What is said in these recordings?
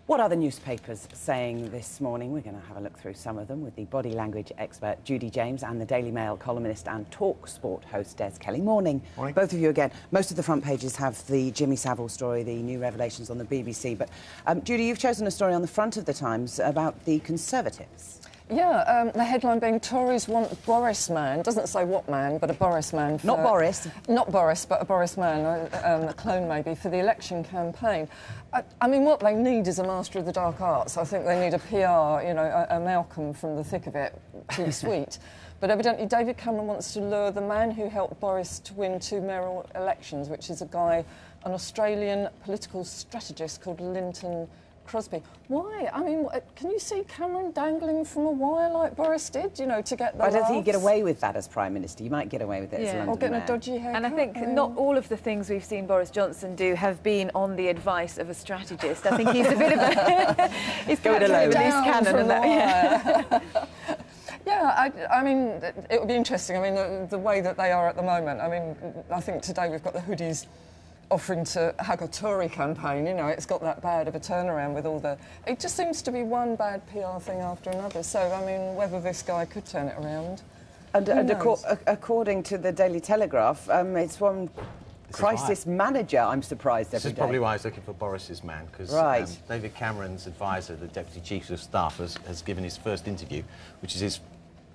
What are the newspapers saying this morning? We're going to have a look through some of them with the body language expert Judi James and the Daily Mail columnist and Talk Sport host Des Kelly. Morning. Morning. Both of you again. Most of the front pages have the Jimmy Savile story, the new revelations on the BBC. But Judi, you've chosen a story on the front of the Times about the Conservatives. Yeah, the headline being Tories want Boris man. Doesn't say what man, but a Boris man. Not Boris. Not Boris, but a Boris man, a clone maybe, for the election campaign. I mean, what they need is a master of the dark arts. I think they need a PR, you know, a Malcolm from the thick of it, too sweet. But evidently David Cameron wants to lure the man who helped Boris to win 2 mayoral elections, which is a guy, an Australian political strategist called Linton Crosby. Why? I mean, can you see Cameron dangling from a wire like Boris did, you know, to get the I don't think you laughs? get away with that as Prime Minister. You might get away with it as London Or getting Mayor. a dodgy haircut. And I think not all of the things we've seen Boris Johnson do have been on the advice of a strategist. I think he's a bit of a... he's going alone. Loose cannon and that, yeah. Yeah, I mean, it would be interesting. I mean, the way that they are at the moment. I mean, I think today we've got the hoodies offering to hug a Tory campaign, you know, it's got that bad of a turnaround with all the... It just seems to be one bad PR thing after another. So, I mean, whether this guy could turn it around... And according to the Daily Telegraph, it's one crisis manager, I'm surprised every day. This is probably why he's looking for Boris's man, because David Cameron's advisor, the Deputy Chief of Staff, has given his first interview, which is his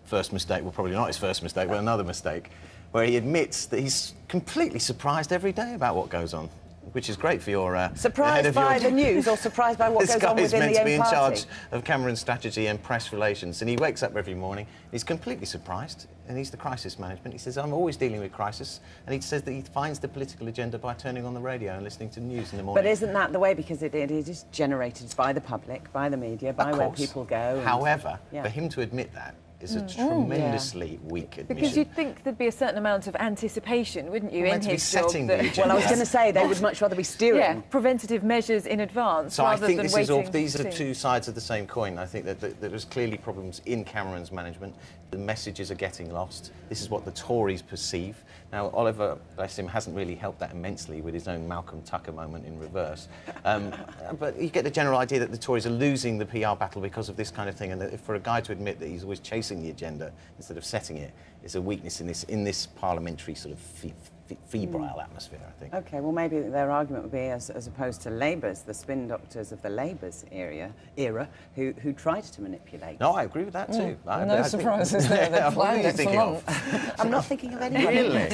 first mistake, well, probably not his first mistake, but another mistake, where he admits that he's completely surprised every day about what goes on, which is great for your... surprised by the news or surprised by what goes on within the This guy is meant to be in party? charge of Cameron's strategy and press relations, and he wakes up every morning, he's completely surprised, and he's the crisis management. He says, I'm always dealing with crisis, and he says that he finds the political agenda by turning on the radio and listening to news in the morning. But isn't that the way? Because it is generated by the public, by the media, by where people go. However, for him to admit that is a tremendously weak admission. Because you'd think there'd be a certain amount of anticipation, wouldn't you, in his job? Well, I was going to say they would much rather be steering. Yeah, preventative measures in advance so rather I think than this is waiting. all, these are two sides of the same coin. I think that there's clearly problems in Cameron's management. The messages are getting lost. This is what the Tories perceive. Now, Oliver, bless him, hasn't really helped that immensely with his own Malcolm Tucker moment in reverse. But you get the general idea that the Tories are losing the PR battle because of this kind of thing, and that for a guy to admit that he's always chasing the agenda instead of setting it is a weakness in this parliamentary sort of febrile atmosphere, I think. OK, well, maybe their argument would be, as opposed to Labour's, the spin doctors of the Labour's era who tried to manipulate. No, I agree with that too. No surprises there. They've planned it for months. I'm not thinking of anyone. Really?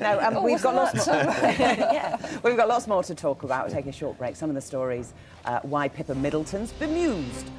No, we've got lots more. Yeah, we've got lots more to talk about. We'll take a short break. Some of the stories, why Pippa Middleton's bemused